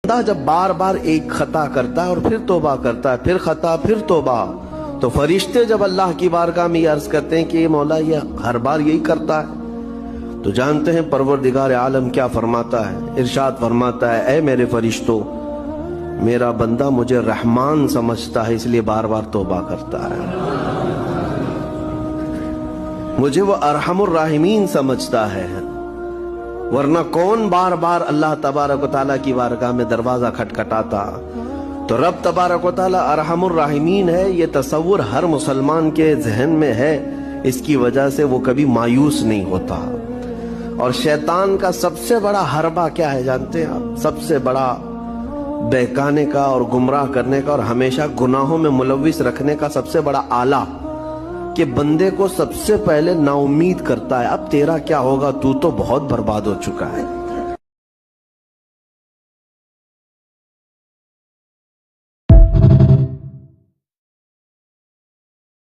بندہ جب بار بار ایک خطا کرتا ہے اور پھر توبہ کرتا ہے، پھر خطا پھر توبہ، تو فرشتے جب اللہ کی بارگاہ میں یہ عرض کرتے ہیں کہ مولا یہ ہر بار یہی کرتا ہے، تو جانتے ہیں پروردگار عالم کیا فرماتا ہے؟ ارشاد فرماتا ہے اے میرے فرشتوں، میرا بندہ مجھے رحمان سمجھتا ہے اس لیے بار بار توبہ کرتا ہے، مجھے وہ ارحم الراحمین سمجھتا ہے، ورنہ کون بار بار اللہ تبارک و تعالیٰ کی بارگاہ میں دروازہ کھٹکھٹاتا؟ تو رب تبارک و تعالیٰ ارحم الراحمین ہے، یہ تصور ہر مسلمان کے ذہن میں ہے، اس کی وجہ سے وہ کبھی مایوس نہیں ہوتا۔ اور شیطان کا سب سے بڑا حربہ کیا ہے جانتے ہیں آپ؟ سب سے بڑا بہکانے کا اور گمراہ کرنے کا اور ہمیشہ گناہوں میں ملوث رکھنے کا سب سے بڑا آلہ کہ بندے کو سب سے پہلے نا امید کرتا ہے، اب تیرا کیا ہوگا، تو بہت برباد ہو چکا ہے۔